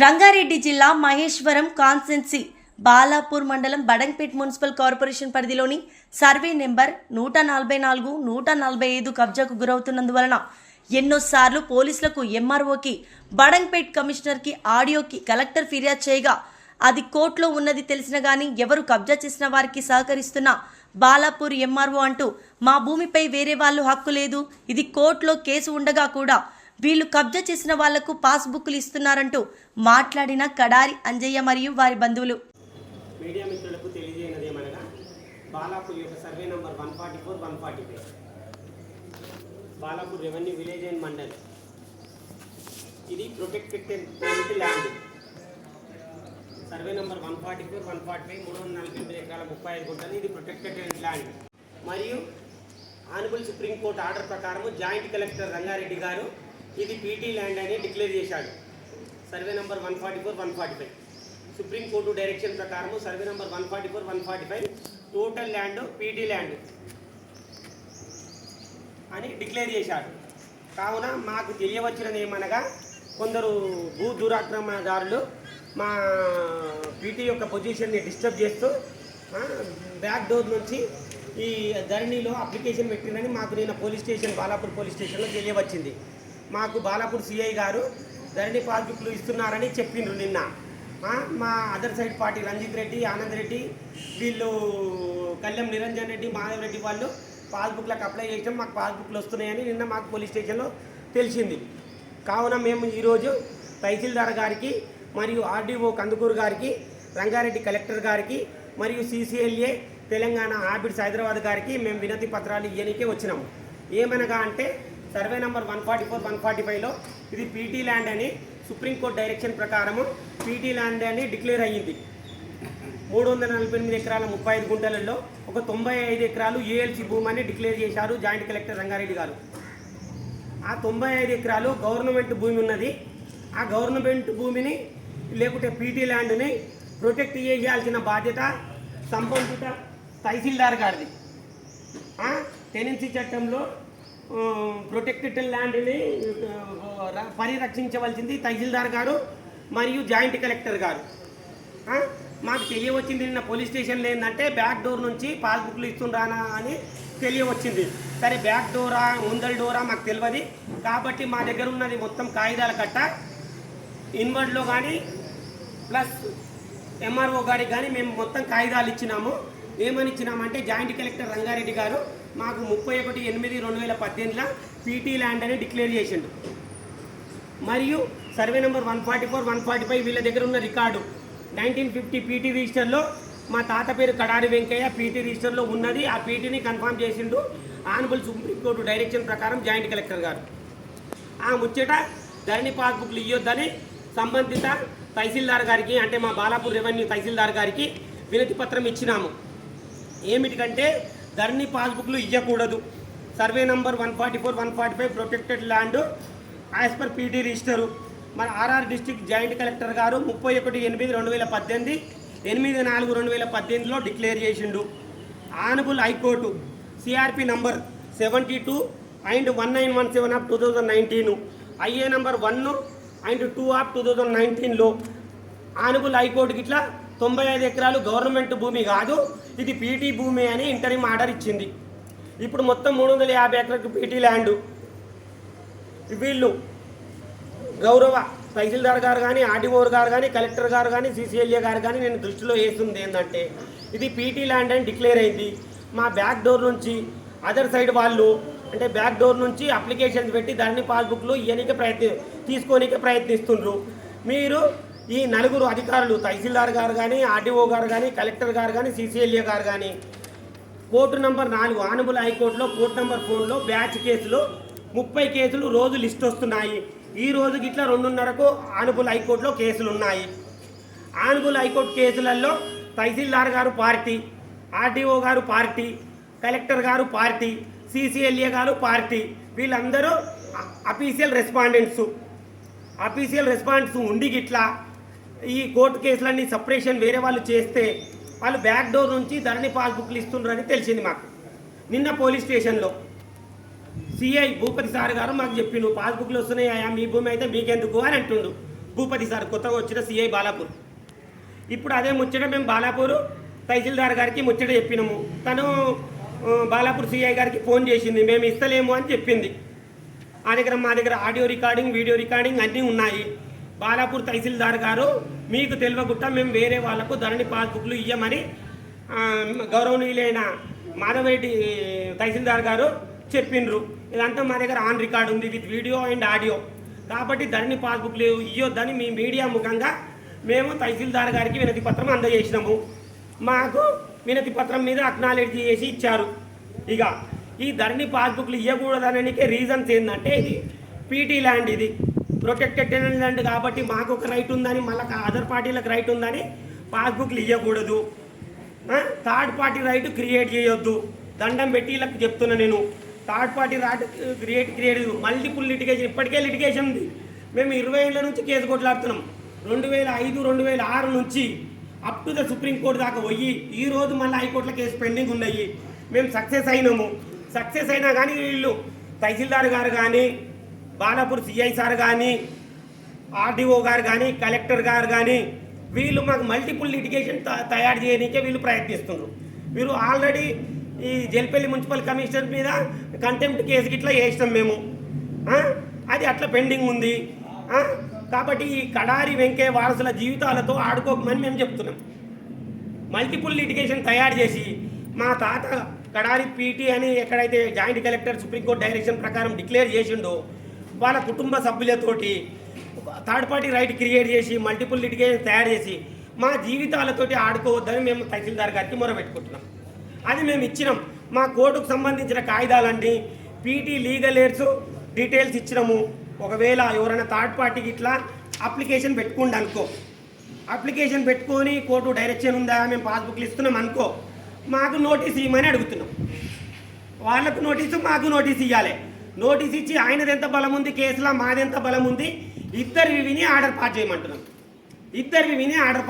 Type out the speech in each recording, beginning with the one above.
రంగారెడ్డి జిల్లా మహేశ్వరం కాన్స్టెన్సీ బాలాపూర్ మండలం Badangpet municipal corporation పరిధిలోని సర్వే నెంబర్ 144, 145 కబ్జాకు గురవుతున్నందువలన ఎన్నోసార్లు పోలీసులకు, ఎంఆర్ఓకి, బడంగ్పేట్ కమిషనర్కి, ఆడియోకి కలెక్టర్ ఫిర్యాదు చేయగా అది కోర్టులో ఉన్నది తెలిసినా కానీ ఎవరు కబ్జా చేసిన వారికి సహకరిస్తున్న బాలాపూర్ ఎంఆర్ఓ అంటూ మా భూమిపై వేరే వాళ్ళు హక్కు లేదు, ఇది కోర్టులో కేసు ఉండగా కూడా వీళ్ళు కబ్జా చేసిన వాళ్లకు పాస్బుక్లు ఇస్తున్నారంటూ మాట్లాడిన కడారి అంజయ్య మరియు వారి బంధువులు. మీడియా మిత్రులకు తెలియజేయనదేమనగా బాలాపూర్ యొక్క survey number 144, 145 Balapur revenue village and mandal. ఇది ప్రొటెక్టెడ్ ల్యాండ్. సర్వే నంబర్ 144, 145 348 ఎకరాల 35 గుంటలు. ఇది ప్రొటెక్టెడ్ ల్యాండ్. మరియు ఆనరబుల్ సుప్రీంకోర్టు ఆర్డర్ ప్రకారం జాయింట్ కలెక్టర్ రంగారెడ్డి గారు ఇది పీటీ ల్యాండ్ అని డిక్లేర్ చేశాడు. సర్వే నంబర్ 144, 145 సుప్రీంకోర్టు డైరెక్షన్ ప్రకారం survey number 144, 145 total land PT land అని డిక్లేర్ చేశాడు. కావున మాకు తెలియవచ్చినది ఏమనగా కొందరు భూ దురాక్రమణదారులు మా పీటీ యొక్క పొజిషన్ని డిస్టర్బ్ చేస్తూ బ్యాక్ డోర్ నుంచి ఈ ధరణిలో అప్లికేషన్ పెట్టిందని మాకు నిన్న పోలీస్ స్టేషన్ బాలాపూర్ పోలీస్ స్టేషన్లో తెలియవచ్చింది. మాకు బాలాపూర్ సిఐ గారు ధరణి పాస్బుక్లు ఇస్తున్నారని చెప్పిండ్రు నిన్న. మా other side party Ranjith Reddy, Anand Reddy, వీళ్ళు కళ్యాణ్ నిరంజన్ రెడ్డి, మాధవ్ రెడ్డి వాళ్ళు పాస్బుక్లకు అప్లై చేసాం, మాకు పాస్బుక్లు వస్తున్నాయని నిన్న మాకు పోలీస్ స్టేషన్లో తెలిసింది. కావున మేము ఈరోజు తహసీల్దార్ గారికి మరియు ఆర్డీఓ కందుకూరు గారికి, రంగారెడ్డి కలెక్టర్ గారికి మరియు సిసిఎల్ఏ తెలంగాణ ఆర్బిట్స్ హైదరాబాద్ గారికి మేము వినతి పత్రాలు ఇవ్వనికే వచ్చినాము. ఏమనగా అంటే సర్వే నెంబర్ 144, 145లో ఇది పీటీ ల్యాండ్ అని సుప్రీంకోర్టు డైరెక్షన్ ప్రకారము పీటీ ల్యాండ్ అని డిక్లేర్ అయ్యింది. 348 ఎకరాల 35 గుంటలలో ఒక 95 ఎకరాలు ఏఎల్సి భూమి అని డిక్లేర్ చేశారు జాయింట్ కలెక్టర్ రంగారెడ్డి గారు. ఆ 95 ఎకరాలు గవర్నమెంట్ భూమి ఉన్నది. ఆ గవర్నమెంట్ భూమిని లేకుంటే పీటీ ల్యాండ్ని ప్రొటెక్ట్ చేయాల్సిన బాధ్యత సంబంధిత తహసీల్దార్ గారిది. టెనెన్సీ చట్టంలో ప్రొటెక్టెడ్ ల్యాండ్ని పరిరక్షించవలసింది తహసీల్దార్ గారు మరియు జాయింట్ కలెక్టర్ గారు. మాకు తెలియవచ్చింది నిన్న పోలీస్ స్టేషన్లో ఏంటంటే బ్యాక్ డోర్ నుంచి పాస్బుక్లు ఇస్తుండ్రానా అని తెలియవచ్చింది. సరే బ్యాక్ డోరా ముందల డోరా మాకు తెలియదు కాబట్టి మా దగ్గర ఉన్నది మొత్తం కాగితాల కట్ట ఇన్వర్డ్లో కానీ ప్లస్ ఎంఆర్ఓ గారికి కానీ మేము మొత్తం కాగితాలు ఇచ్చినాము. ఏమని ఇచ్చినామంటే జాయింట్ కలెక్టర్ రంగారెడ్డి గారు మాకు 31/8/2018 పీటీ ల్యాండ్ అని డిక్లేర్ చేసిండు. మరియు సర్వే నెంబర్ 144, 145 వీళ్ళ దగ్గర ఉన్న రికార్డు 1950 పీటీ రిజిస్టర్లో మా తాత పేరు కడారి వెంకయ్య పీటీ రిజిస్టర్లో ఉన్నది. ఆ పీటీని కన్ఫర్మ్ చేసిండు ఆనరబుల్ సుప్రీంకోర్టు డైరెక్షన్ ప్రకారం జాయింట్ కలెక్టర్ గారు. ఆ ముచ్చట ధరణి పాస్బుక్లు ఇవ్వొద్దని సంబంధిత తహసీల్దార్ గారికి అంటే మా బాలాపూర్ రెవెన్యూ తహసీల్దార్ గారికి వినతి పత్రం ఇచ్చినాము. ఏమిటికంటే ధరణి పాస్బుక్లు ఇవ్వకూడదు. Survey number 144, 145 protected land as per PT register. మన ఆర్ఆర్ డిస్ట్రిక్ట్ జాయింట్ కలెక్టర్ గారు 31/8/2018 8/4/2018లో డిక్లేర్ చేసిండు. Honourable high court CRP number 72 and 1917 of 2019 IA number 1 and 2 of 2019లో ఆనరబుల్ హైకోర్టుకి ఇట్లా 95 ఎకరాలు గవర్నమెంట్ భూమి కాదు, ఇది పీటీ భూమి అని ఇంటరిమ్ ఆర్డర్ ఇచ్చింది. ఇప్పుడు మొత్తం 350 ఎకరాలకు పీటీ ల్యాండ్. వీళ్ళు గౌరవ తహసీల్దార్ గారు కానీ, ఆర్డీఓ గారు కానీ, కలెక్టర్ గారు కానీ, సిసిఎల్ఏ గారు కానీ నేను దృష్టిలో వేస్తుంది ఏంటంటే ఇది పీటీ ల్యాండ్ అని డిక్లేర్ అయింది. మా బ్యాక్ డోర్ నుంచి అదర్ సైడ్ వాళ్ళు అంటే బ్యాక్ డోర్ నుంచి అప్లికేషన్స్ పెట్టి ధరణి పాస్బుక్లు తీసుకోనికే ప్రయత్నిస్తుండ్రు. మీరు ఈ నలుగురు అధికారులు తహసీల్దార్ గారు కానీ, ఆర్డీఓ గారు కానీ, కలెక్టర్ గారు కానీ, సిసిఎల్ఏ గారు కానీ కోర్టు నంబర్ 4 ఆనరబుల్ హైకోర్టులో కోర్టు నంబర్ 4లో బ్యాచ్ కేసులు 30 కేసులు రోజు లిస్ట్ వస్తున్నాయి. ఈ రోజుకి ఇట్లా 2:30కు ఆనరబుల్ హైకోర్టులో కేసులు ఉన్నాయి. ఆనరబుల్ హైకోర్టు కేసులలో తహసీల్దార్ గారు పార్టీ, ఆర్డీఓ గారు పార్టీ, కలెక్టర్ గారు పార్టీ, సిసిఎల్ఏ గారు పార్టీ. వీళ్ళందరూ అఫీషియల్ రెస్పాండెంట్స్ ఉండి గిట్లా ఈ కోర్టు కేసులన్నీ సపరేషన్ వేరే వాళ్ళు చేస్తే వాళ్ళు బ్యాక్ డోర్ నుంచి ధరణి పాస్బుక్లు ఇస్తున్నారని తెలిసింది మాకు. నిన్న పోలీస్ స్టేషన్లో సిఐ భూపతి సార్ గారు మాకు చెప్పిండు పాస్బుక్లు వస్తున్నాయా మీ భూమి అయితే మీకెందుకు అని అంటుండు. భూపతి సార్ కొత్తగా వచ్చిన సిఐ బాలాపూర్. ఇప్పుడు అదే ముచ్చట మేము బాలాపూర్ తహసీల్దార్ గారికి ముచ్చట చెప్పినాము. తను బాలాపూర్ సిఐ గారికి ఫోన్ చేసింది, మేము ఇస్తలేము అని చెప్పింది. మా దగ్గర ఆడియో రికార్డింగ్, వీడియో రికార్డింగ్ అన్నీ ఉన్నాయి. బాలాపూర్ తహసీల్దార్ గారు మీకు తెలియకుండా మేము వేరే వాళ్లకు ధరణి పాస్బుక్లు ఇవ్వమని గౌరవనీయులైన మాధవరెడ్డి తహసీల్దార్ గారు చెప్పిండ్రు. ఇదంతా మా దగ్గర ఆన్ రికార్డ్ ఉంది విత్ వీడియో అండ్ ఆడియో. కాబట్టి ధరణి పాస్బుక్లు ఇవ్వొద్దని మీ మీడియా ముఖంగా మేము తహసీల్దార్ గారికి వినతి పత్రం అందజేసినాము. మాకు వినతి పత్రం మీద అక్నాలెడ్జ్ చేసి ఇచ్చారు. ఇక ఈ ధరణి పాస్బుక్లు ఇవ్వకూడదనడానికి రీజన్స్ ఏంటంటే, ఇది పీటీ ల్యాండ్, ఇది ప్రొటెక్టెడ్ ల్యాండ్ కాబట్టి మాకు ఒక రైట్ ఉందని, మళ్ళీ అదర్ పార్టీలకు రైట్ ఉందని పాస్బుక్లు ఇవ్వకూడదు. థర్డ్ పార్టీ రైట్ క్రియేట్ చేయొద్దు. దండం పెట్టి వీళ్ళకి చెప్తున్నా నేను, third party right create multiple litigation, ఇప్పటికే లిటిగేషన్ ఉంది. మేము 20 ఏళ్ళ నుంచి కేసు కొట్లాడుతున్నాం. 2005, 2006 నుంచి అప్ టు ద సుప్రీంకోర్టు దాకా పోయి ఈరోజు మళ్ళీ హైకోర్టులో కేసు పెండింగ్ ఉన్నాయి. మేము సక్సెస్ అయినాము. సక్సెస్ అయినా కానీ వీళ్ళు తహసీల్దార్ గారు కానీ, బాలాపూర్ సిఐ సార్ కానీ, ఆర్డీఓ గారు కానీ, కలెక్టర్ గారు కానీ వీళ్ళు మాకు మల్టిపుల్ లిటిగేషన్ తయారు చేయడానికే వీళ్ళు ప్రయత్నిస్తున్నారు. వీరు ఆల్రెడీ ఈ జల్పల్లి మున్సిపల్ కమిషనర్ మీద కంటెంప్ట్ కేసు ఇట్లా వేసినాం మేము. అది అట్లా పెండింగ్ ఉంది. కాబట్టి ఈ కడారి వెంకయ్య వారసుల జీవితాలతో ఆడుకోకమని మేము చెప్తున్నాం. మల్టిపుల్ లిటిగేషన్ తయారు చేసి మా తాత కడారి పీటీ అని ఎక్కడైతే జాయింట్ కలెక్టర్ సుప్రీంకోర్టు డైరెక్షన్ ప్రకారం డిక్లేర్ చేసిండో వాళ్ళ కుటుంబ సభ్యులతోటి థర్డ్ పార్టీ రైట్ క్రియేట్ చేసి మల్టిపుల్ లిటిగేషన్ తయారు చేసి మా జీవితాలతోటి ఆడుకోవద్దని మేము తహసీల్దార్ గారికి మొరబెట్టుకుంటున్నాం. అది మేము ఇచ్చినాం. మా కోర్టుకు సంబంధించిన కాగితాలన్నీ పీటీ లీగల్ ఎయిడ్స్ డీటెయిల్స్ ఇచ్చినాము. ఒకవేళ ఎవరైనా థర్డ్ పార్టీకి ఇట్లా అప్లికేషన్ పెట్టుకోండి అనుకో, అప్లికేషన్ పెట్టుకొని కోర్టు డైరెక్షన్ ఉందా, మేము పాస్బుక్లు ఇస్తున్నాం అనుకో, మాకు నోటీస్ ఇవ్వమని అడుగుతున్నాం. వాళ్ళకు నోటీసు, మాకు నోటీస్ ఇవ్వాలి. నోటీస్ ఇచ్చి ఆయనది ఎంత బలం ఉంది కేసులో, మాదెంత బలం ఉంది, ఇద్దరివి విని ఆర్డర్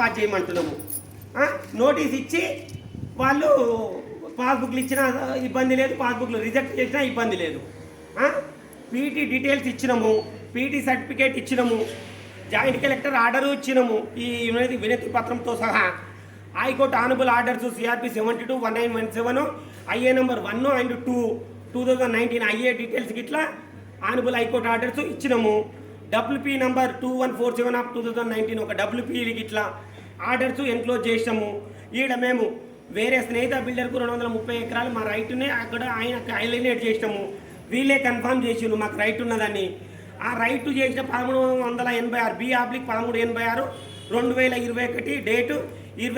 పాస్ చేయమంటున్నాం. నోటీస్ ఇచ్చి వాళ్ళు పాస్బుక్లు ఇచ్చినా ఇబ్బంది లేదు, పాస్బుక్లు రిజెక్ట్ చేసినా ఇబ్బంది లేదు. పీటీ డీటెయిల్స్ ఇచ్చినాము, పీటీ సర్టిఫికేట్ ఇచ్చినాము, జాయింట్ కలెక్టర్ ఆర్డరు ఇచ్చినాము. ఈ వినతి పత్రంతో సహా high court honourable orders CRP 72, 1917, IA number 1 and 2, 2019 IA డీటెయిల్స్కి ఇట్లా ఆనబుల్ హైకోర్టు ఆర్డర్స్ ఇచ్చినాము. డబ్ల్యూపీ నెంబర్ 2147/2019 ఒక డబ్ల్యూపీకి ఇట్లా ఆర్డర్స్ ఎన్క్లోజ్ చేసినాము. ఈడ మేము వేరే స్నేహిత బిల్డర్కు 230 ఎకరాలు మా రైట్నే అక్కడ ఆయన హైలైట్ చేసినాము. వీళ్ళే కన్ఫర్మ్ చేసిండు మాకు రైట్ ఉన్నదని. ఆ రైట్ చేసిన 1386 B/1386 2021 డేటు 20